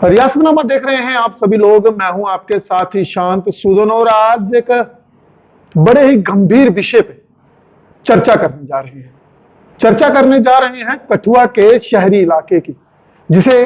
रियासतनामा देख रहे हैं आप सभी लोग। मैं हूं आपके साथ ही शांत सुदन और आज एक बड़े ही गंभीर विषय पे चर्चा करने जा रहे हैं। चर्चा करने जा रहे हैं कठुआ के शहरी इलाके की, जिसे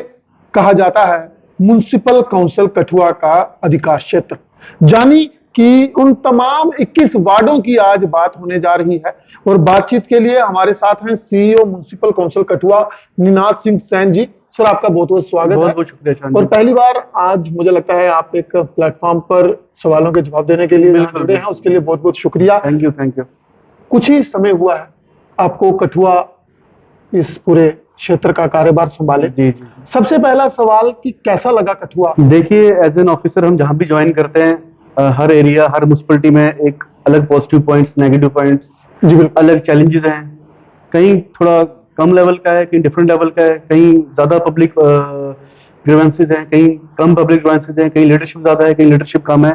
कहा जाता है म्युनिसिपल काउंसिल कठुआ का अधिकार क्षेत्र, यानी कि उन तमाम 21 वार्डों की आज बात होने जा रही है। और बातचीत के लिए हमारे साथ हैं CEO municipal council Kathua Ninad Singh San जी। सर, आपका बहुत बहुत स्वागत है। बहुत बहुत शुक्रिया। और पहली बार आज मुझे लगता है आप एक प्लेटफॉर्म पर सवालों के जवाब देने के लिए जुड़े हैं, उसके लिए बहुत बहुत शुक्रिया। Thank you thank you. कुछ ही समय हुआ है आपको कठुआ इस पूरे क्षेत्र का कार्यभार संभाले। जी जी। सबसे पहला सवाल कि कैसा लगा कठुआ? देखिए, एज एन ऑफिसर हम जहाँ भी ज्वाइन करते हैं, हर एरिया, हर म्युनिसिपलिटी में एक अलग पॉजिटिव पॉइंट्स, नेगेटिव पॉइंट्स, जी बिल्कुल। अलग चैलेंजेस हैं। कहीं थोड़ा कम लेवल का है, कहीं डिफरेंट लेवल का है, कहीं ज्यादा पब्लिक ग्रीवेंसेस हैं, कहीं कम पब्लिक ग्रीवेंसेस हैं, कहीं लीडरशिप ज्यादा है, कहीं लीडरशिप कम है।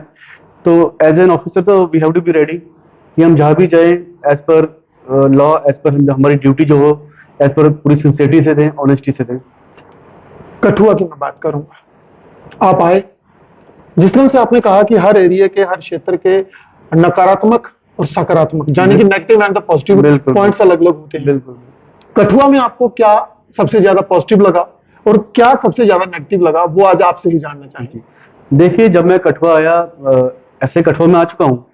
तो एज एन ऑफिसर तो we have to be ready कि हम जहाँ भी जाएं as per law, as per हमारी ड्यूटी जो हो, एज पर पूरी सिंसियरिटी से दें, ऑनेस्टी से दें। कठुआ की मैं बात करूंगा, आप आए, जिस तरह से आपने कहा कि हर एरिया के, हर क्षेत्र के नकारात्मक और सकारात्मक, यानी कि negative and the positive points अलग अलग होते हैं। बिल्कुल। कठुआ में आपको क्या सबसे ज्यादा पॉजिटिव लगा और क्या सबसे ज्यादा नेगेटिव लगा, वो आज आपसे ही जानना चाहेंगे। देखिए, जब मैं कठुआ आया, ऐसे कठुआ में आ चुका हूँ,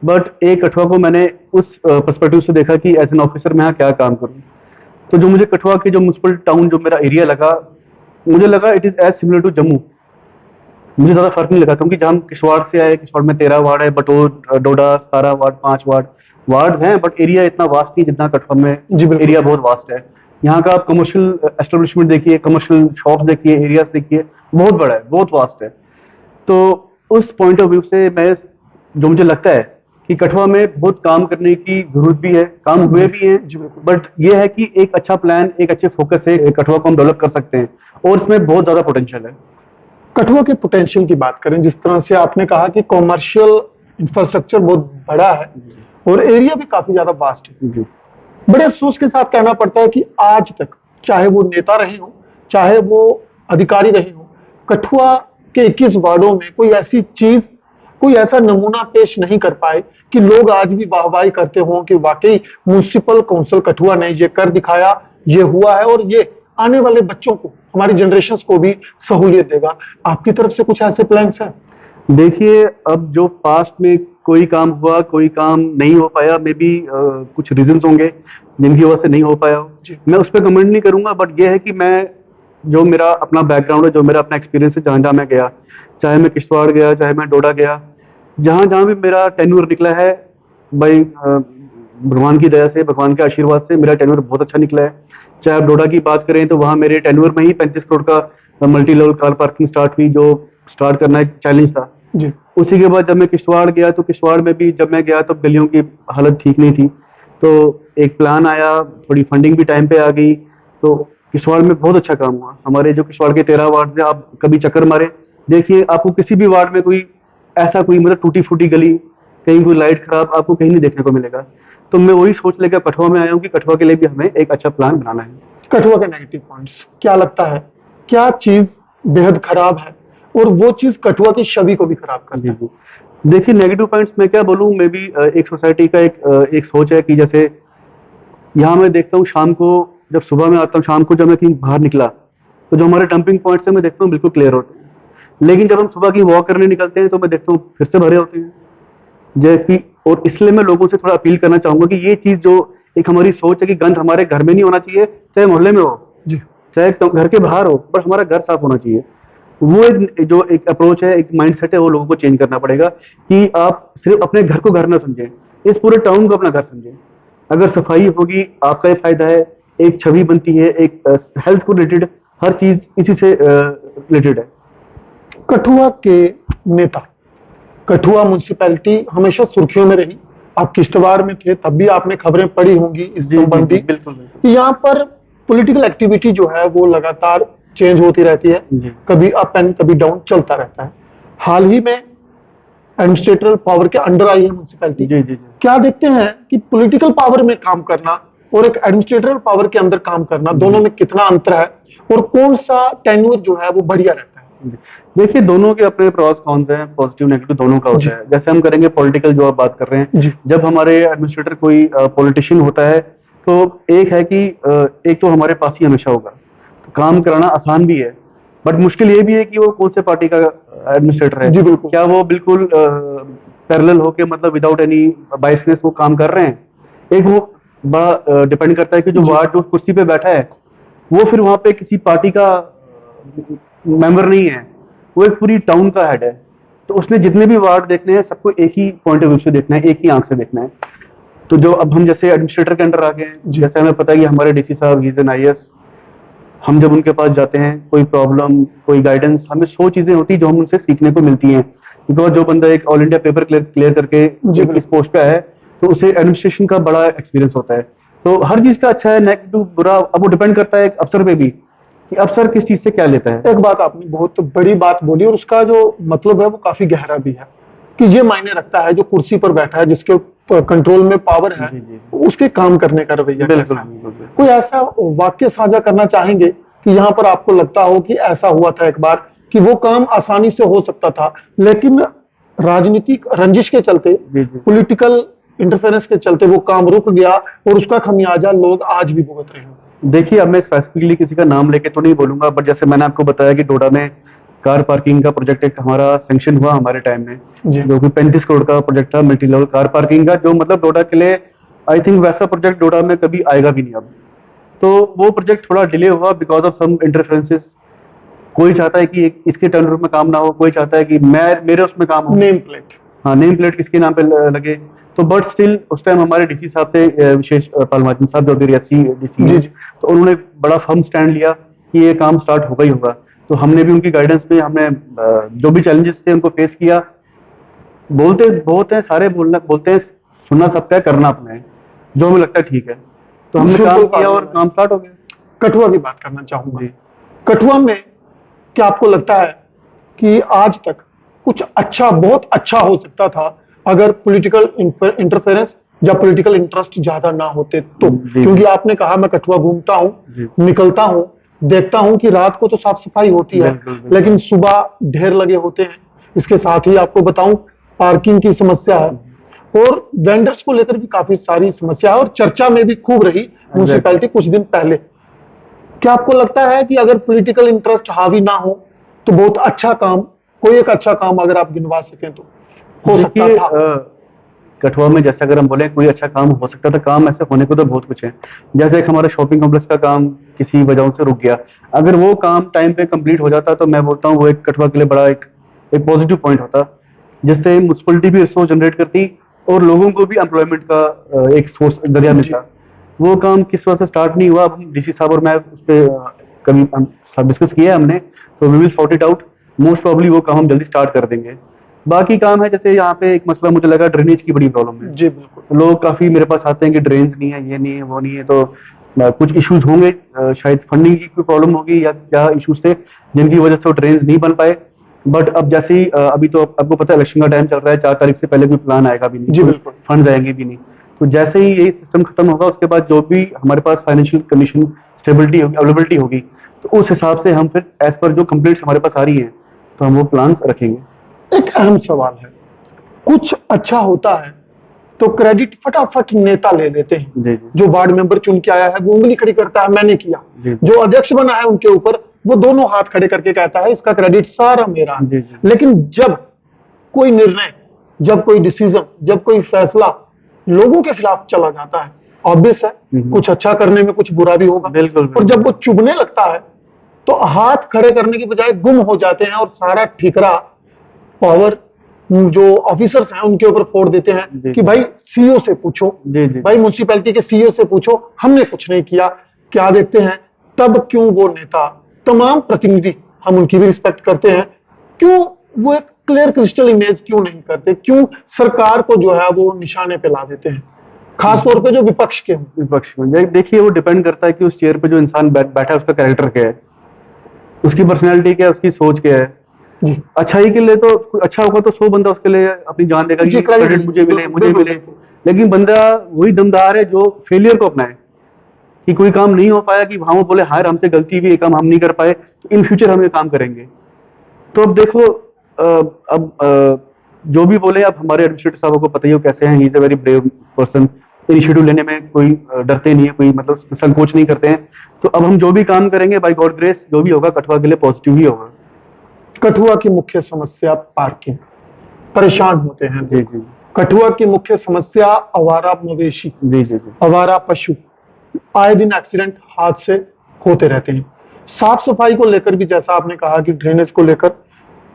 बट एक कठुआ को मैंने उस पर्सपेक्टिव से देखा कि एज एन ऑफिसर मैं यहाँ क्या काम करूँ। तो जो मुझे कठुआ के जो म्युनिसिपल टाउन, जो मेरा एरिया लगा, मुझे लगा it is as similar to Jammu. मुझे ज्यादा फर्क नहीं लगा, क्योंकि जहाँ हम किश्तवाड़ से आए, किश्तवाड़ में 13 वार्ड है, बटोर, डोडा, 17 वार्ड, 5 वार्ड हैं, बट एरिया इतना वास्ट नहीं जितना कठुआ में। एरिया बहुत वास्ट है। यहाँ का आप कमर्शियल एस्टेब्लिशमेंट देखिए, कमर्शियल शॉप्स देखिए, एरियाज देखिए, बहुत बड़ा है, बहुत वास्ट है। तो उस पॉइंट ऑफ व्यू से मैं, जो मुझे लगता है कि कठुआ में बहुत काम करने की जरूरत भी है, काम हुए भी हैं, बट ये है कि एक अच्छा प्लान, एक अच्छे फोकस से कठुआ को हम डेवलप कर सकते हैं और इसमें बहुत ज्यादा पोटेंशियल है। कठुआ के पोटेंशियल की बात करें, जिस तरह से आपने कहा कि कॉमर्शियल इंफ्रास्ट्रक्चर बहुत बड़ा है और एरिया भी काफी ज्यादा वास्ट है, बड़े अफसोस के साथ कहना पड़ता है कि आज तक, चाहे वो नेता रहे हो, चाहे वो अधिकारी रहे हो, कठुआ के 21 वार्डों में कोई ऐसी चीज, कोई ऐसा नमूना पेश नहीं कर पाए कि लोग आज भी वाहवाही करते हों कि वाकई म्युनिसिपल काउंसिल कठुआ ने ये कर दिखाया, ये हुआ है और ये आने वाले बच्चों को, हमारी जनरेशन को भी सहूलियत देगा। आपकी तरफ से कुछ ऐसे प्लान्स हैं? देखिए, अब जो पास्ट में कोई काम हुआ, कोई काम नहीं हो पाया, मे बी कुछ रीजंस होंगे जिनकी वजह से नहीं हो पाया हो, मैं उस पर कमेंट नहीं करूंगा। बट ये है कि मैं, जो मेरा अपना बैकग्राउंड है, जो मेरा अपना एक्सपीरियंस है, जहाँ जहाँ मैं गया, चाहे मैं किश्तवाड़ गया, चाहे मैं डोडा गया, जहाँ जहाँ भी मेरा टेन्योर निकला है, भाई भगवान की दया से, भगवान के आशीर्वाद से मेरा टेन्योर बहुत अच्छा निकला है। चाहे आप डोडा की बात करें तो वहाँ मेरे टेन्योर में ही 35 करोड़ का multi level car parking start हुई, जो स्टार्ट करना एक चैलेंज था जी। उसी के बाद जब मैं किश्तवाड़ गया, तो किश्तवाड़ में भी जब मैं गया तो गलियों की हालत ठीक नहीं थी। तो एक प्लान आया, थोड़ी फंडिंग भी टाइम पे आ गई, तो किश्तवाड़ में बहुत अच्छा काम हुआ। हमारे जो किश्तवाड़ के 13 वार्ड से आप कभी चक्कर मारे, देखिए आपको किसी भी वार्ड में कोई ऐसा, कोई मतलब टूटी फूटी गली, कहीं कोई लाइट खराब आपको कहीं नहीं देखने को मिलेगा। तो मैं वही सोच लेकर कठुआ में आया हूँ कि कठुआ के लिए भी हमें एक अच्छा प्लान बनाना है। कठुआ के नेगेटिव पॉइंट्स क्या लगता है, क्या चीज बेहद खराब है और वो चीज कठुआ की छवि को भी खराब कर दी? देखिए, नेगेटिव पॉइंट्स मैं क्या बोलूँ, मे बी एक सोसाइटी का एक सोच है कि जैसे यहाँ मैं देखता हूँ शाम को, जब सुबह में आता हूँ, शाम को जब मैं कहीं बाहर निकला, तो जो हमारे डंपिंग पॉइंट्स है मैं देखता हूँ बिल्कुल क्लियर होते हैं, लेकिन जब हम सुबह की वॉक करने निकलते हैं तो मैं देखता हूँ फिर से भरे होते हैं जैसे। और इसलिए मैं लोगों से थोड़ा अपील करना चाहूंगा कि ये चीज, जो एक हमारी सोच है कि गंद हमारे घर में नहीं होना चाहिए, चाहे मोहल्ले में हो जी, चाहे घर के बाहर हो, बस हमारा घर साफ होना चाहिए। वो जो एक अप्रोच है, एक माइंडसेट है, वो लोगों को चेंज करना पड़ेगा कि आप सिर्फ अपने घर को घर ना समझें, इस पूरे टाउन को अपना घर समझें। अगर सफाई होगी, आपका ही फायदा है, एक छवि बनती है, एक हेल्थ को रिलेटेड हर चीज इसी से रिलेटेड है। कठुआ के नेता, कठुआ म्युनिसिपैलिटी हमेशा सुर्खियों में रही। आप किश्तवाड़ में थे तब भी आपने खबरें पढ़ी होंगी इस संबंधी। बिल्कुल। यहाँ पर पॉलिटिकल एक्टिविटी जो है वो लगातार चेंज होती रहती है, कभी अप एंड कभी डाउन चलता रहता है। हाल ही में एडमिनिस्ट्रेटिव पावर के अंडर आई है म्युनिसिपैलिटी। क्या देखते हैं कि पॉलिटिकल पावर में काम करना और एक एडमिनिस्ट्रेटिव पावर के अंदर काम करना, दोनों में कितना अंतर है और कौन सा टेन्योर जो है वो बढ़िया रहता है? देखिए, दोनों के अपने प्रॉस कॉन्स हैं, पॉजिटिव नेगेटिव दोनों का जी। होता है। जैसे हम करेंगे पॉलिटिकल, जो आप बात कर रहे हैं, जी। जब हमारे एडमिनिस्ट्रेटर कोई पॉलिटिशियन होता है, तो एक है कि एक तो हमारे पास ही हमेशा होगा, तो काम कराना आसान भी है, बट मुश्किल ये भी है कि वो कौन से पार्टी का एडमिनिस्ट्रेटर है। जी बिल्कुल। क्या वो बिल्कुल पैरेलल होके, मतलब विदाउट एनी बायसनेस वो काम कर रहे हैं। एक वो बड़ा डिपेंड करता है कि जो जी। वार्ड जो कुर्सी पे बैठा है, वो फिर वहां पे किसी पार्टी का मेंबर नहीं है, वो एक पूरी टाउन का हेड है। तो उसने जितने भी वार्ड देखने हैं, सबको एक ही पॉइंट ऑफ व्यू से देखना है, एक ही आंख से देखना है। तो जो अब हम जैसे एडमिनिस्ट्रेटर के अंडर आ गए हैं, जी। जैसे हमें पता है कि हमारे डीसी साहब ही इज एन आईएएस, हम जब उनके पास जाते हैं, कोई प्रॉब्लम, कोई गाइडेंस, हमें 100 चीजें होती हैं जो हम उनसे सीखने को मिलती हैं। बिकॉज जो बंदा एक ऑल इंडिया पेपर क्लियर करके जी इस बिल्कुल। पोस्ट पे आया है, तो उसे एडमिनिस्ट्रेशन का बड़ा एक्सपीरियंस होता है। तो हर चीज का अच्छा है, नेगेटिव बुरा, अब वो डिपेंड करता है एक अफसर पे भी, कि अफसर किस चीज से क्या लेता है। एक बात आपने बहुत बड़ी बात बोली और उसका जो मतलब है वो काफी गहरा भी है कि ये मायने रखता है जो कुर्सी पर बैठा है, जिसके कंट्रोल में पावर है, जी जी, उसके काम करने का रवैया बिल्कुल कैसा है। बिल्कुल बिल्कुल। कोई ऐसा वाक्य साझा करना चाहेंगे कि यहाँ पर आपको लगता हो कि ऐसा हुआ था एक बार कि वो काम आसानी से हो सकता था, लेकिन राजनीतिक रंजिश के चलते, जी जी, पॉलिटिकल इंटरफेरेंस के चलते वो काम रुक गया और उसका खमियाजा लोग आज भी भुगत रहे हैं। देखिए, अब मैं स्पेसिफिकली किसी का नाम लेके तो नहीं बोलूंगा, बट जैसे मैंने आपको बताया कि डोडा में कार पार्किंग का प्रोजेक्ट एक हमारा सेंक्शन हुआ हमारे टाइम में, जी। जो कि 35 करोड़ का प्रोजेक्ट था, मल्टी लेवल कार पार्किंग का, जो मतलब डोडा के लिए, आई थिंक वैसा प्रोजेक्ट डोडा में कभी आएगा भी नहीं अब। तो वो प्रोजेक्ट थोड़ा डिले हुआ बिकॉज ऑफ सम इंटरफेरेंसेस। कोई चाहता है कि इसके टर्नओवर में काम ना हो, कोई चाहता है कि मैं मेरे उसमें काम हो। Name plate. हाँ, नेम प्लेट किसके नाम पे लगे। तो बट स्टिल उस टाइम हमारे डीसी साहब थे, विशेष पालमाचन साहब, जो अभी रियासी डीसी जी हैं, जी। तो उन्होंने बड़ा फर्म स्टैंड लिया कि ये काम स्टार्ट होगा ही होगा। तो हमने भी उनकी गाइडेंस में, हमने जो भी चैलेंजेस थे उनको फेस किया। बोलते बहुत हैं, सारे बोलते हैं, सुनना सबका है, करना अपना है, जो हमें लगता है ठीक है। तो हमने काम बिल्कुल किया पागल और है। काम स्टार्ट हो गया। कठुआ की बात करना चाहूंगा। जी। कठुआ में क्या आपको लगता है कि आज तक कुछ अच्छा, बहुत अच्छा हो सकता था अगर पॉलिटिकल इंटरफेरेंस या पॉलिटिकल इंटरेस्ट ज्यादा ना होते तो? जी क्योंकि जी आपने कहा मैं कठुआ घूमता हूँ, जी, निकलता हूँ, देखता हूँ कि रात को तो साफ सफाई होती है, बिल्कुल बिल्कुल। लेकिन सुबह ढेर लगे होते हैं। इसके साथ ही आपको बताऊं, पार्किंग की समस्या है और वेंडर्स को लेकर भी काफी सारी समस्या है और चर्चा में भी खूब रही म्यूनिसिपैलिटी कुछ दिन पहले। क्या आपको लगता है कि अगर पॉलिटिकल इंटरेस्ट हावी ना हो तो बहुत अच्छा काम, कोई एक अच्छा काम अगर आप गिनवा सकें तो हो सकता देखिए, था? कठुआ में जैसे अगर हम बोले कोई अच्छा काम हो सकता था, काम ऐसे होने को तो बहुत कुछ है। जैसे एक हमारा शॉपिंग कॉम्प्लेक्स का काम किसी वजहों से रुक गया, अगर वो काम टाइम पे कंप्लीट हो जाता तो मैं बोलता हूँ वो एक कठुआ के लिए बड़ा एक एक पॉजिटिव पॉइंट होता, जिससे म्यूनसिपलिटी भी रिसोर्स जनरेट करती और लोगों को भी एम्प्लॉयमेंट का एक सोर्स जरिया जी। मिलता। वो काम किस वजह से स्टार्ट नहीं हुआ, अब हम डीसी साहब और मैं उस पर कभी डिस्कस किया है हमने, तो we will sort it out. Most probably वो काम हम जल्दी स्टार्ट कर देंगे। बाकी काम है, जैसे यहाँ पे एक मसला मुझे लगा, ड्रेनेज की बड़ी प्रॉब्लम है। जी बिल्कुल। लोग काफी मेरे पास आते हैं कि ड्रेन्स नहीं है, ये नहीं है, वो नहीं है, तो कुछ इश्यूज होंगे, शायद फंडिंग की कोई प्रॉब्लम होगी या क्या इश्यूज थे जिनकी वजह से वो ड्रेन्स नहीं बन पाए। बट अब जैसे ही अभी तो आपको पता है इलेक्शन का टाइम चल रहा है, 4 तारीख से पहले कोई प्लान आएगा भी नहीं, जी कोई बिल्कुल। फंड आएंगे भी नहीं। तो जैसे ही यही सिस्टम खत्म होगा, उसके बाद जो भी हमारे पास फाइनेंशियल कंडीशन स्टेबिलिटी होगी, अवेलेबिलिटी होगी, तो उस हिसाब से हम फिर एज पर जो कंप्लीट हमारे पास आ रही है, तो हम वो प्लान रखेंगे। एक अहम सवाल है, कुछ अच्छा होता है तो क्रेडिट फटाफट नेता ले लेते हैं। जी जी जो वार्ड मेंबर चुन के आया है वो उंगली खड़ी करता है मैंने किया, जी जो अध्यक्ष बना है उनके ऊपर वो दोनों हाथ खड़े करके कहता है इसका क्रेडिट सारा मेरा है। जी जी लेकिन जब कोई निर्णय, जब कोई डिसीजन, जब कोई फैसला लोगों के खिलाफ चला जाता है, ऑब्वियस है कुछ अच्छा करने में कुछ बुरा भी होगा। बिल्कुल और जब बिल्कुल। वो चुभने लगता है तो हाथ खड़े करने की बजाय गुम हो जाते हैं और सारा ठिकरा, पावर जो ऑफिसर्स हैं उनके ऊपर फोड़ देते हैं जी कि जी भाई सीईओ से पूछो, जी जी भाई म्यूनिसिपैलिटी के सीईओ से पूछो, हमने कुछ नहीं किया। क्या देखते हैं तब, क्यों वो नेता, तमाम प्रतिनिधि, हम उनकी भी रिस्पेक्ट करते हैं, क्यों वो एक क्लियर क्रिस्टल इमेज क्यों नहीं करते, क्यों सरकार को जो है वो निशाने पे ला देते हैं, खासतौर पे जो विपक्ष के हों? विपक्ष में देखिए, वो डिपेंड करता है कि उस चेयर पे जो इंसान बैठा है उसका कैरेक्टर क्या है, उसकी पर्सनैलिटी क्या है, उसकी सोच क्या है। जी अच्छाई के लिए तो अच्छा होगा तो 100 बंदा उसके लिए अपनी जान देगा जी, कि क्रेडिट मुझे मिले, मुझे मिले। लेकिन बंदा वही दमदार है जो फेलियर को अपनाए, कि कोई काम नहीं हो पाया कि वहां वो बोले हाँ यार हमसे गलती हुई, ये काम हम नहीं कर पाए, तो इन फ्यूचर हम ये काम करेंगे। तो अब देखो, जो भी बोले, अब हमारे एडमिनिस्ट्रेटर साहब को पता ही हो कैसे हैं। He is a very brave person. Initiative लेने में कोई डरते नहीं है, कोई मतलब संकोच नहीं करते हैं। तो अब हम जो भी काम करेंगे, बाय गॉड ग्रेस, जो भी होगा कठुआ के लिए पॉजिटिव ही होगा। कठुआ की मुख्य समस्या पार्किंग, परेशान होते हैं जी लोग। जी कठुआ की मुख्य समस्या आवारा मवेशी, जी जी जी आवारा पशु, आए दिन एक्सीडेंट, हादसे होते रहते हैं। साफ सफाई को लेकर भी, जैसा आपने कहा कि ड्रेनेज को लेकर,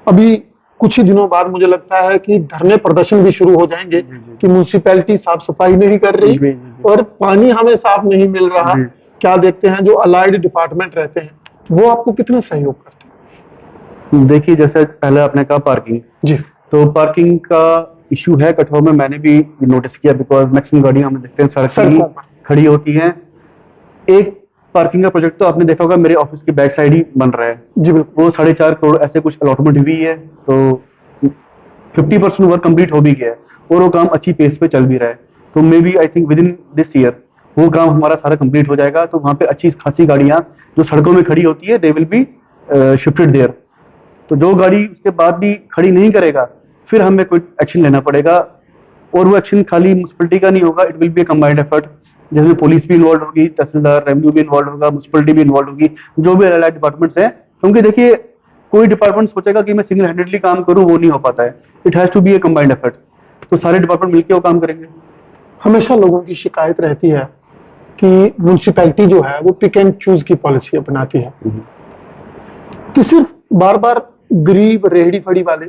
अभी कुछ ही दिनों बाद मुझे लगता है कि धरने प्रदर्शन भी शुरू हो जाएंगे जी, जी। कि म्युनिसिपैलिटी साफ सफाई नहीं कर रही जी, जी, जी। और पानी हमें साफ नहीं मिल रहा। जी। क्या देखते हैं जो अलाइड डिपार्टमेंट रहते हैं वो आपको कितना सहयोग करते हैं? देखिए, जैसे पहले आपने कहा पार्किंग, जी तो पार्किंग का इशू है कठुआ में, मैंने भी नोटिस किया। बिकॉज मैक्सिमम गाड़ियां हम देखते हैं सड़क पर ही सड़कों पर। खड़ी होती हैं। एक पार्किंग का प्रोजेक्ट तो आपने देखा होगा, मेरे ऑफिस की बैक साइड ही बन रहा है। जी बिल्कुल। वो 4.5 करोड़ ऐसे कुछ अलॉटमेंट हुई है, तो 50% वर्क कंप्लीट हो भी गया है और वो काम अच्छी पेस पे चल भी रहा है। तो maybe I think within this year वो काम हमारा सारा कंप्लीट हो जाएगा। तो वहाँ पे अच्छी खासी गाड़ियाँ जो सड़कों में खड़ी होती है, they will be shifted there. तो जो गाड़ी उसके बाद भी खड़ी नहीं करेगा, फिर हमें कोई एक्शन लेना पड़ेगा। और वो एक्शन खाली म्यूनसिपलिटी का नहीं होगा, it will be a combined effort, जिसमें पुलिस भी इन्वॉल्व होगी, तहसीलदार, रेवेन्यू भी इन्वॉल्व होगा, म्यूनसिपलिटी भी इन्वॉल्व होगी, जो भी अलग डिपार्टमेंट्स हैं। क्योंकि देखिए, कोई डिपार्टमेंट सोचेगा कि मैं सिंगल हैंडेडली काम करूं, वो नहीं हो पाता है। It has to be a combined effort. तो सारे डिपार्टमेंट मिलकर वो काम करेंगे। हमेशा लोगों की शिकायत रहती है कि म्युनिसिपैलिटी जो है वो पिक एंड चूज की पॉलिसी अपनाती है कि सिर्फ बार बार गरीब, रेहड़ी फड़ी वाले,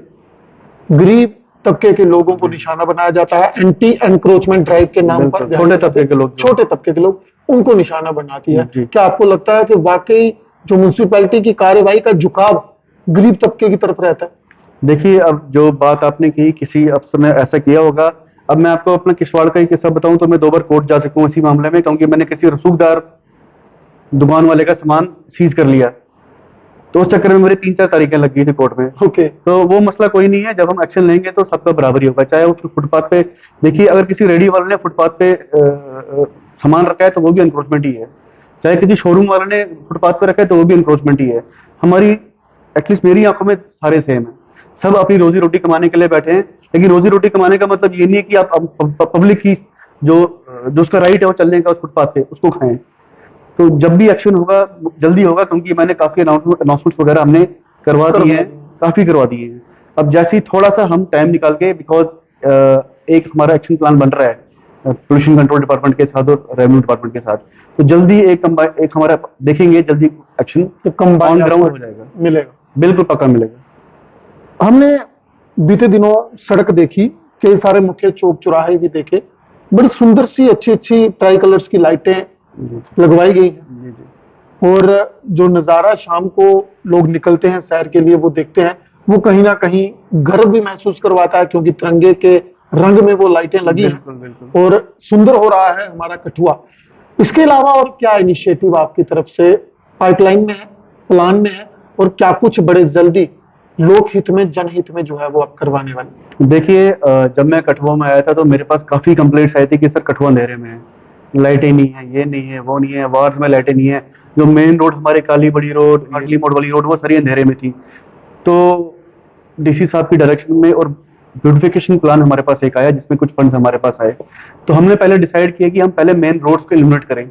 गरीब तबके के लोगों को निशाना बनाया जाता है। एंटी एनक्रोचमेंट ड्राइव के नाम पर बिल्कुल, छोटे तबके के लोग, छोटे तबके के लोग, उनको निशाना बनाती है। जी। क्या आपको लगता है कि वाकई जो म्युनिसिपैलिटी की कार्यवाही का झुकाव गरीब तबके की तरफ रहता है? देखिए, अब जो बात आपने की, किसी अफसर ने ऐसा किया होगा। अब मैं आपको अपना किश्तवाड़ का ही किस्सा बताऊं तो मैं 2 बार कोर्ट जा चुका हूं इसी मामले में, क्योंकि मैंने किसी रसूखदार दुकान वाले का सामान सीज कर लिया। तो उस चक्कर में मेरी 3-4 तारीखें लग गई थी कोर्ट में। ओके। तो वो मसला कोई नहीं है, जब हम एक्शन लेंगे तो सबका बराबरी होगा। चाहे वो फुटपाथ पे, देखिए अगर किसी रेडी वाले ने फुटपाथ पे सामान रखा है तो वो भी एनक्रोचमेंट ही है। चाहे किसी शोरूम वाले ने फुटपाथ पे रखा है तो वो भी एनक्रोचमेंट ही है। हमारी, एटलीस्ट मेरी आंखों में सारे सेम है। सब अपनी रोजी रोटी कमाने के लिए बैठे हैं, लेकिन रोजी रोटी कमाने का मतलब ये नहीं है कि आप पब्लिक की जो जो उसका राइट है वो चलने का उस फुटपाथ पे, उसको खाएं। तो जब भी एक्शन होगा जल्दी होगा, क्योंकि मैंने काफी अनाउंसमेंट्स वगैरह हमने करवा दी हैं, काफी करवा दिए हैं। अब जैसे ही थोड़ा सा हम टाइम निकाल के, बिकॉज एक हमारा एक्शन प्लान बन रहा है पोल्यूशन कंट्रोल डिपार्टमेंट के साथ और रेवेन्यू डिपार्टमेंट के साथ, तो जल्दी एक हमारा देखेंगे, जल्दी एक्शन ऑन ग्राउंड हो जाएगा। मिलेगा, बिल्कुल पक्का मिलेगा। हमने बीते दिनों सड़क देखी, कई सारे मुख्य चौक चौराहे भी देखे, बड़ी सुंदर सी अच्छी अच्छी ट्राई कलर्स की लाइटें लगवाई गई हैं। जी जी। और जो नज़ारा शाम को लोग निकलते हैं सैर के लिए वो देखते हैं, वो कहीं ना कहीं गर्व भी महसूस करवाता है, क्योंकि तिरंगे के रंग में वो लाइटें लगी बिल्कुल, हैं बिल्कुल। और सुंदर हो रहा है हमारा कठुआ। इसके अलावा और क्या इनिशिएटिव आपकी तरफ से पाइपलाइन में है, प्लान में है, और क्या कुछ बड़े जल्दी लोक हित में, जनहित में जो है वो आप करवाने वाले? देखिए, जब मैं कठुआ में आया था तो मेरे पास काफी कंप्लेंट्स आई थी कि सर कठुआ अंधेरे में है, लाइटें नहीं है, ये नहीं है, वो नहीं है, वार्ड्स में लाइटें नहीं है। जो मेन रोड हमारे काली बड़ी रोड, हाटली मोड़ वाली रोड, वो सारी अंधेरे में थी। तो डीसी साहब की डायरेक्शन में और ब्यूटिफिकेशन प्लान हमारे पास एक आया, जिसमें कुछ फंड्स हमारे पास आए। तो हमने पहले डिसाइड किया कि हम पहले मेन रोड्स को इल्यूमिनेट करें,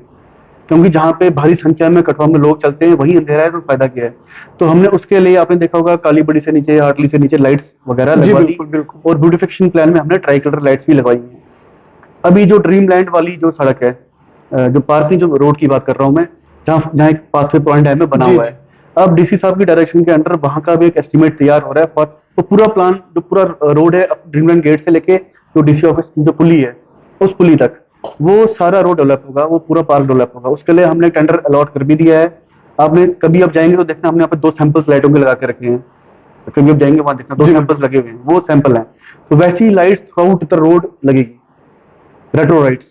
क्योंकि जहाँ पे भारी संख्या में कठुआ में लोग चलते हैं वही अंधेरा है, तो फायदा क्या है। तो हमने उसके लिए, आपने देखा होगा, काली बड़ी से नीचे, हाटली से नीचे लाइट्स वगैरह जी, लगवा दी। बिल्कुल, बिल्कुल। और ब्यूटिफिकेशन प्लान में हमने ट्राई कलर लाइट्स भी लगवाई हैं। अभी जो ड्रीम लैंड वाली जो सड़क है, जो पार्किंग जो रोड की बात कर रहा हूँ मैं, जहाँ जहाँ एक पाथवे पॉइंट है में बना जी, हुआ है, अब डीसी साहब की डायरेक्शन के अंडर वहां का भी एक एस्टिमेट तैयार हो रहा है। फॉर तो पूरा प्लान, जो पूरा रोड है ड्रीमलैंड गेट से लेके जो डीसी ऑफिस जो पुली है, उस पुली तक, वो सारा रोड डेवलप होगा, वो पूरा पार्क डेवलप होगा। उसके लिए हमने टेंडर अलॉट कर भी दिया है। आपने कभी आप जाएंगे तो देखना, हमने यहाँ पे 2 सैंपल्स लाइटों के लगा के रखे हैं। कभी आप जाएंगे वहां देखना 2 सैंपल्स लगे हुए हैं, वो सैंपल हैं। तो वैसी lights through out the road लगेगी, रेट्रो लाइट्स,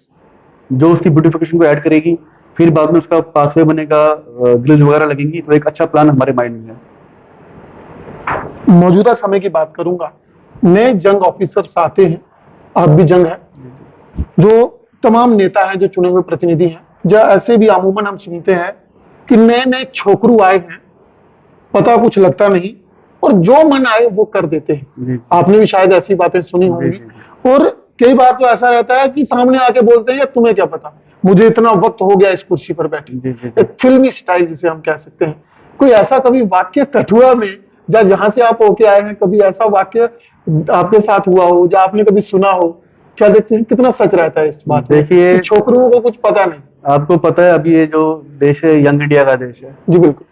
जो उसकी ब्यूटिफिकेशन को ऐड करेगी। फिर बाद में उसका पाथवे बनेगा, ग्रिल्स वगैरह लगेंगी। तो एक अच्छा प्लान हमारे माइंड में है। मौजूदा समय की बात करूंगा, नए जंग ऑफिसर्स आते हैं, आप भी जंग है, जो तमाम नेता हैं, जो चुने हुए प्रतिनिधि हैं, जो ऐसे भी अमूमन हम सुनते हैं कि नए नए छोकरू आए हैं, पता कुछ लगता नहीं, और जो मन आए वो कर देते हैं। जी आपने भी शायद ऐसी बातें सुनी जी होंगी। जी और कई बार तो ऐसा रहता है कि सामने आके बोलते हैं यार तुम्हें क्या पता, मुझे इतना वक्त हो गया इस कुर्सी पर बैठे। जी जी एक फिल्मी स्टाइल जिसे हम कह सकते हैं। कोई ऐसा कभी वाक्य कठुआ में, या जहां से आप होके आए हैं, कभी ऐसा वाक्य आपके साथ हुआ हो या आपने कभी सुना हो? क्या देखते हैं कितना सच रहता है इस बात में देखिए, कि छोकरों को कुछ पता नहीं? आपको पता है अभी ये जो देश है यंग इंडिया का देश है। जी बिल्कुल।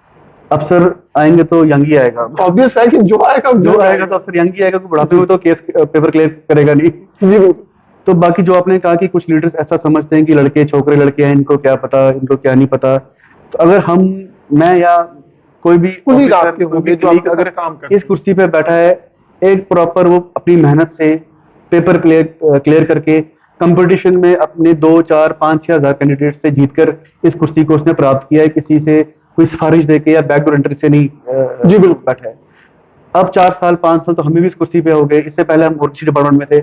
अफसर आएंगे तो यंग ही आएगा। ऑब्वियस है कि जो आएगा जो आएगा तो अफसर यंग ही आएगा, कोई बुढ़ापे में तो केस पेपर क्लियर करेगा नहीं। जी बिल्कुल। तो बाकी जो आपने कहा कि कुछ लीडर्स ऐसा समझते हैं कि लड़के छोकरे लड़के हैं, इनको क्या पता, इनको क्या नहीं पता। तो अगर मैं या कोई भी कुलीग ऑफिसर, आपके कोई होंगे भी जो colleague आपके साथ अगर काम करते इस हैं। कुर्सी पे बैठा है, एक प्रॉपर वो अपनी मेहनत से पेपर क्लियर करके कंपटीशन में अपने 2 4 5 6 हज़ार कैंडिडेट से जीतकर इस कुर्सी को उसने प्राप्त किया है, किसी से कोई सिफारिश देके या बैकडोर एंट्री से नहीं जी बिल्कुल। बैठा है। अब 4 साल 5 साल तो हमें भी इस कुर्सी पे हो गए, इससे पहले हम और किसी डिपार्टमेंट में थे।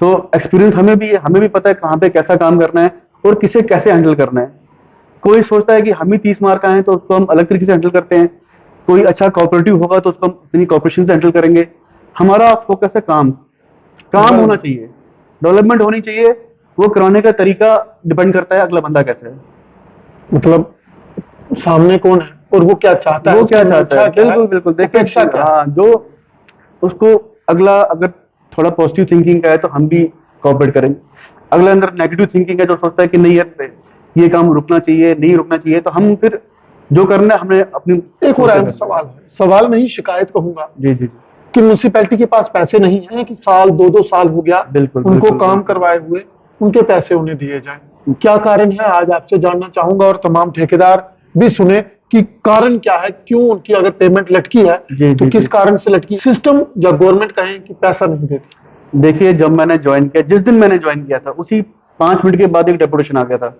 तो एक्सपीरियंस हमें भी पता है कहाँ पे कैसा काम करना है और किसे कैसे हैंडल करना है। कोई सोचता है कि हम ही 30 मार्क आए हैं तो उसको हम अलग तरीके से हैंडल करते हैं, कोई अच्छा कोऑपरेटिव होगा तो उसको हम अपनी कॉपरेशन से हैंडल करेंगे। हमारा फोकस है काम होना चाहिए, डेवलपमेंट होनी चाहिए। वो कराने का तरीका डिपेंड करता है अगला बंदा कैसे है, मतलब सामने कौन है और वो क्या चाहता है, वो क्या उसकी चाहता है। इच्छा क्या है, बिल्कुल बिल्कुल, अपेक्षा देखिए क्या है। हाँ, जो उसको अगला अगर थोड़ा पॉजिटिव थिंकिंग का है तो हम भी कोऑपरेट करेंगे। अगला अंदर नेगेटिव थिंकिंग है, जो सोचता है कि नहीं यार ये काम रुकना चाहिए, नहीं रुकना चाहिए, तो हम फिर जो करना है हमने अपनी एक और अहम सवाल है, सवाल नहीं शिकायत कहूंगा, जी जी जी कि म्यूनिसिपैलिटी के पास पैसे नहीं है कि साल 2 2 साल हो गया बिल्कुल उनको बिल्कुल काम बिल्कुल। करवाए हुए, उनके पैसे उन्हें दिए जाएं। क्या कारण है, आज आपसे जानना चाहूंगा और तमाम ठेकेदार भी सुने कि कारण क्या है, क्यों उनकी अगर पेमेंट लटकी है जी तो जी किस जी। कारण से लटकी। सिस्टम या गवर्नमेंट कहें कि पैसा नहीं देती। देखिए, जब मैंने ज्वाइन किया, जिस दिन मैंने ज्वाइन किया था उसी 5 मिनट के बाद एक डेपुटेशन आ गया था।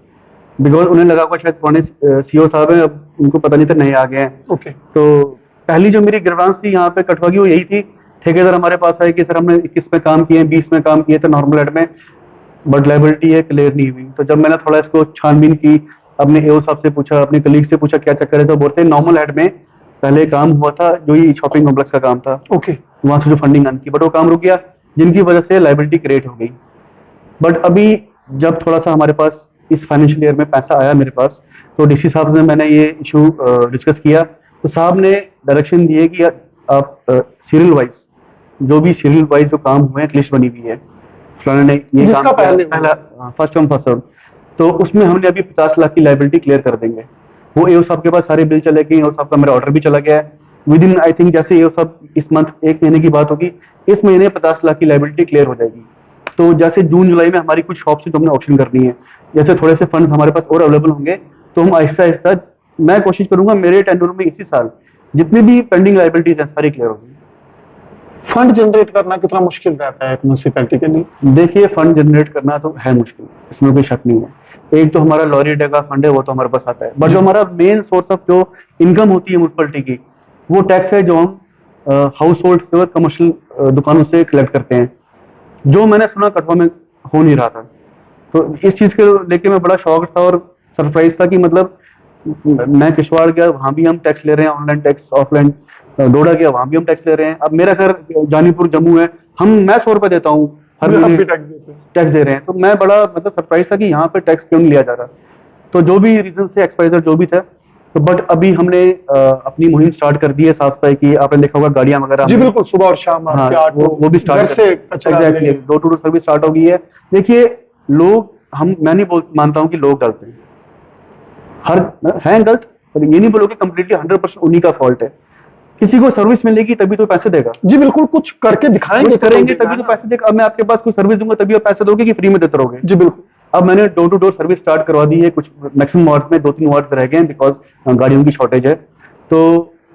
बिकॉज उन्हें लगा होगा शायद पुराने सीओ साहब हैं, अब उनको पता नहीं था नए आ गए हैं। ओके। तो पहली जो मेरी ग्रीवांस थी यहाँ पे कटवा की, वो यही थी। ठेकेदार हमारे पास आए कि सर हमने 21 में काम किए, 20 में काम किए थे नॉर्मल हेड में, बट लाइबिलिटी है क्लियर नहीं हुई। तो जब मैंने थोड़ा इसको छानबीन की, अपने एओ साहब से पूछा, अपने कलीग से पूछा क्या चक्कर है, तो बोलते हैं नॉर्मल हेड में पहले काम हुआ था, जो ये शॉपिंग कॉम्प्लेक्स का काम था, ओके। वहां से जो फंडिंग आनी थी, बट वो काम रुक गया, जिनकी वजह से लाइबिलिटी क्रिएट हो गई। बट अभी जब थोड़ा सा हमारे पास इस फाइनेंशियल ईयर में पैसा आया मेरे पास, तो डीसी साहब ने मैंने ये इशू डिस्कस किया, तो साहब ने डायरेक्शन दिए कि आप सीरियल वाइज जो काम हुए हैं, लिस्ट बनी हुई है, फलाने ने ये जिसका काम किया, पहले पहला फर्स्ट कम फर्स्ट सर्व, तो उसमें हमने अभी 50 लाख की लाइबिलिटी क्लियर कर देंगे। वो एओ साहब के पास सारे बिल चले गए, एओ साहब का मेरा ऑर्डर भी चला गया है। विद इन आई थिंक जैसे एओ साहब इस मंथ 1 महीने की बात होगी, इस महीने 50 लाख की लाइबिलिटी क्लियर हो जाएगी। तो जैसे जून जुलाई में हमारी कुछ शॉप से तो हमने ऑप्शन करनी है, जैसे थोड़े से फंड्स हमारे पास और अवेलेबल होंगे तो हम आहिस्ता आहिस्ता, मैं कोशिश करूंगा मेरे टेन्योर में इसी साल जितनी भी पेंडिंग लाइबिलिटीज हैं सारी क्लियर होगी। फंड जनरेट करना कितना मुश्किल रहता है एक म्यूनिसिपैलिटी के लिए? देखिए, फंड जनरेट करना तो है मुश्किल, इसमें कोई शक नहीं है। एक तो हमारा लॉरी डे का फंड है, वो तो हमारे पास आता है, बट जो हमारा मेन सोर्स ऑफ जो इनकम होती है म्यूनिसिपैलिटी की, वो टैक्स है जो हम हाउस होल्ड से और कमर्शियल दुकानों से कलेक्ट करते हैं, जो मैंने सुना कटवा में हो नहीं रहा था। तो इस चीज को लेके मैं बड़ा शॉक था और सरप्राइज था कि मतलब मैं किश्तवाड़ गया, वहां भी हम टैक्स ले रहे हैं, ऑनलाइन टैक्स, ऑफलाइन डोडा गया, वहां भी हम टैक्स ले रहे हैं। अब मेरा घर जानीपुर जम्मू है, मैं 100 रुपए देता हूँ हर हम महीने, भी टैक्स देते हैं। टैक्स दे रहे हैं। तो मैं बड़ा मतलब सरप्राइज था कि यहाँ पे टैक्स क्यों नहीं लिया जा रहा। तो जो भी रीजन थे, एक्सपाइजर जो भी था, तो बट अभी हमने अपनी मुहिम स्टार्ट कर दी है साफ सफाई की। आपने देखा होगा गाड़ियां वगैरह, जी बिल्कुल, सुबह और शाम हाँ, आपके ऑटो वो भी स्टार्ट घर से कचरा exactly, door to door service start हो गई है। देखिए, लोग मैं नहीं मानता हूँ कि लोग गलत हैं, हर हैं गलत, पर ये नहीं बोलो कि कंप्लीटली 100% उन्हीं का फॉल्ट है। किसी को सर्विस मिलेगी तभी तो पैसे देगा, जी बिल्कुल, कुछ करके दिखाएंगे, कुछ करेंगे तो तभी तो पैसे देगा। अब मैं आपके पास कुछ सर्विस दूंगा तभी आप पैसे दोगे कि फ्री में देते रहोगे? जी बिल्कुल। अब मैंने door to door service start करवा दी है, कुछ मैक्सिमम वार्ड्स में 2 3 वार्ड्स रह गए हैं बिकॉज गाड़ियों की शॉर्टेज है। तो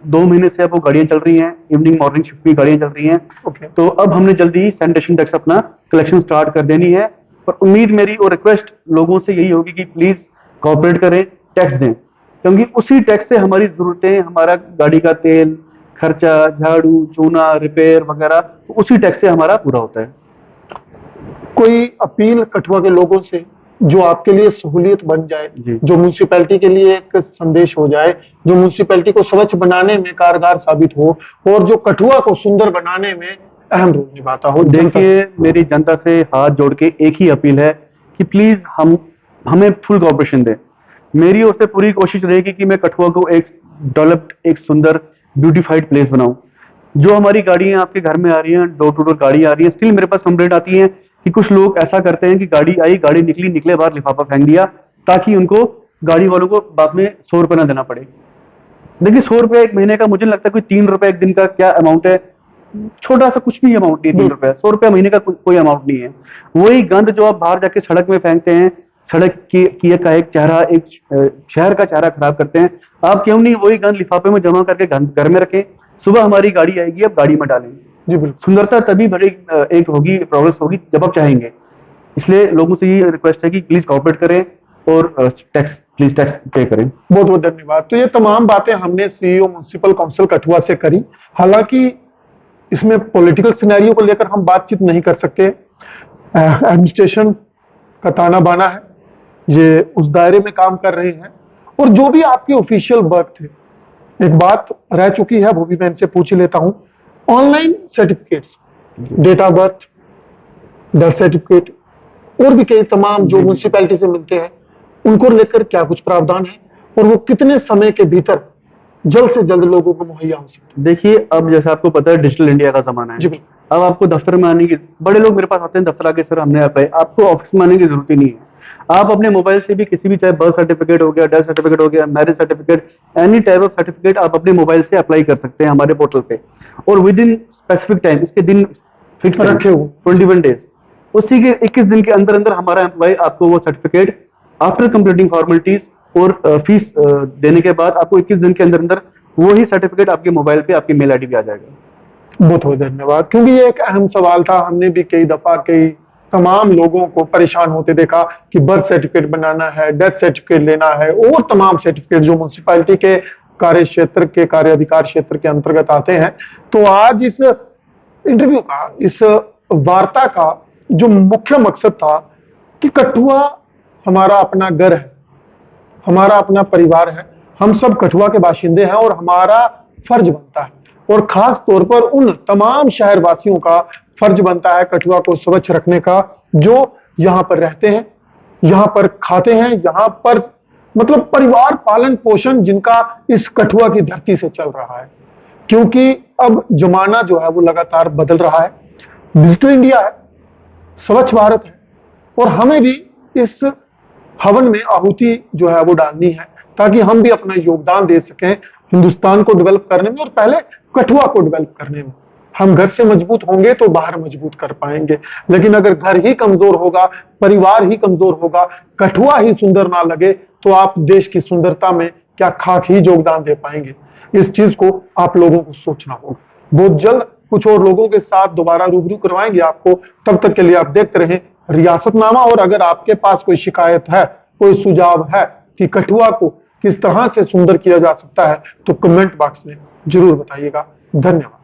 2 महीने से अब वो गाड़ियां चल रही हैं, इवनिंग मॉर्निंग शिफ्ट की गाड़ियां चल रही हैं। ओके। तो अब हमने जल्दी ही सैनिटेशन टैक्स अपना कलेक्शन स्टार्ट कर देनी है। और उम्मीद मेरी और रिक्वेस्ट लोगों से यही होगी कि प्लीज कोऑपरेट करें, टैक्स दें, क्योंकि उसी टैक्स से हमारी जरूरतें, हमारा गाड़ी का तेल खर्चा, झाड़ू चूना रिपेयर वगैरह, उसी टैक्स से हमारा पूरा होता है। कोई अपील कठुआ के लोगों से जो आपके लिए सहूलियत बन जाए, जी। जो म्यूनिसिपैलिटी के लिए एक संदेश हो जाए, जो म्यूनिसिपैलिटी को स्वच्छ बनाने में कारगर साबित हो और जो कठुआ को सुंदर बनाने में अहम रोल निभाता हो। देखिए, मेरी जनता से हाथ जोड़ के एक ही अपील है कि प्लीज हमें फुल कॉपरेशन दें। मेरी ओर से पूरी कोशिश रहेगी कि मैं कठुआ को एक डेवलप्ड, एक सुंदर, ब्यूटीफाइड प्लेस बनाऊं। जो हमारी गाड़ियां आपके घर में आ रही हैं, डोर टू डोर गाड़ी आ रही है, स्टिल मेरे पास कंप्लेंट आती है कि कुछ लोग ऐसा करते हैं कि गाड़ी आई, गाड़ी निकली, निकले बाहर लिफाफा फेंक दिया, ताकि उनको, गाड़ी वालों को बाद में 100 रुपये ना देना पड़े। देखिए, 100 रुपये एक महीने का मुझे नहीं लगता, कोई 3 रुपए एक दिन का क्या अमाउंट है, छोटा सा कुछ भी अमाउंट नहीं है। 3 रुपए, 100 रुपये महीने का कोई अमाउंट नहीं है। वही गंद जो आप बाहर जाके सड़क में फेंकते हैं, सड़क की का एक चेहरा, एक शहर का चेहरा खराब करते हैं, आप क्यों नहीं वही गंद लिफाफे में जमा करके घर में रखें, सुबह हमारी गाड़ी आएगी, आप गाड़ी में डालें। जी बिल्कुल। सुंदरता तभी बड़ी एक होगी, प्रोग्रेस होगी, जब आप चाहेंगे। इसलिए लोगों से ये रिक्वेस्ट है कि प्लीज कॉपरेट करें और प्लीज टैक्स पे करें। बहुत बहुत धन्यवाद। तो ये तमाम बातें हमने सीईओ म्युनिसिपल काउंसिल कठुआ से करी। हालांकि इसमें पॉलिटिकल सिनेरियो को लेकर हम बातचीत नहीं कर सकते, एडमिनिस्ट्रेशन का ताना बाना है, ये उस दायरे में काम कर रहे हैं। और जो भी आपके ऑफिशियल वर्क थे, एक बात रह चुकी है, वो भी मैं इनसे पूछ ही लेता हूं। Online certificates, date of birth, death certificate और भी कई तमाम जो म्युनिसिपैलिटी से मिलते हैं, उनको लेकर क्या कुछ प्रावधान है और वो कितने समय के भीतर जल्द से जल्द लोगों को मुहैया हो सकते हैं? देखिए, अब जैसे आपको पता है डिजिटल इंडिया का जमाना जी है। बिल्कुल। अब आपको दफ्तर में आने की, बड़े लोग मेरे पास आते हैं दफ्तर आके, सर हमने अप्लाई, आपको ऑफिस में आने की जरूरत ही नहीं है। आप अपने मोबाइल से भी किसी भी, चाहे बर्थ सर्टिफिकेट हो गया, डेथ सर्टिफिकेट हो गया, marriage certificate, any type of certificate आप अपने मोबाइल से अप्लाई कर सकते हैं हमारे पोर्टल पे। और विद इन स्पेसिफिक टाइम, इसके दिन फिक्स रखे हुए 21 डेज, उसी के 21 दिन के अंदर अंदर हमारा एम्प्लॉय आपको वो सर्टिफिकेट, आफ्टर कंप्लीटिंग फॉर्मेलिटीज और फीस देने के बाद, आपको 21 दिन के अंदर अंदर वो ही सर्टिफिकेट आपके मोबाइल पे, आपकी मेल आईडी पे आ जाएगा। बहुत बहुत धन्यवाद। क्योंकि ये एक अहम सवाल था, हमने भी कई दफा कई तमाम लोगों को परेशान होते देखा कि बर्थ सर्टिफिकेट बनाना है, डेथ सर्टिफिकेट लेना है और तमाम सर्टिफिकेट जो म्युनिसिपैलिटी के कार्य क्षेत्र के, कार्य अधिकार क्षेत्र के अंतर्गत आते हैं। तो आज इस इंटरव्यू का, इस वार्ता का जो मुख्य मकसद था कि कठुआ हमारा अपना घर है, हमारा अपना परिवार है, हम सब कठुआ के बाशिंदे हैं और हमारा फर्ज बनता है, और खास तौर पर उन तमाम शहरवासियों का फर्ज बनता है कठुआ को स्वच्छ रखने का, जो यहाँ पर रहते हैं, यहाँ पर खाते हैं, यहाँ पर मतलब परिवार पालन पोषण जिनका इस कठुआ की धरती से चल रहा है। क्योंकि अब जमाना जो है वो लगातार बदल रहा है, डिजिटल इंडिया है, स्वच्छ भारत है, और हमें भी इस हवन में आहुति जो है वो डालनी है, ताकि हम भी अपना योगदान दे सकें हिंदुस्तान को डेवलप करने में, और पहले कठुआ को डेवलप करने में। हम घर से मजबूत होंगे तो बाहर मजबूत कर पाएंगे, लेकिन अगर घर ही कमजोर होगा, परिवार ही कमजोर होगा, कठुआ ही सुंदर ना लगे, तो आप देश की सुंदरता में क्या खाक ही योगदान दे पाएंगे। इस चीज को आप लोगों को सोचना होगा। बहुत जल्द कुछ और लोगों के साथ दोबारा रूबरू करवाएंगे आपको। तब तक के लिए आप देखते रहें रियासतनामा। और अगर आपके पास कोई शिकायत है, कोई सुझाव है कि कठुआ को किस तरह से सुंदर किया जा सकता है, तो कमेंट बॉक्स में जरूर बताइएगा। धन्यवाद।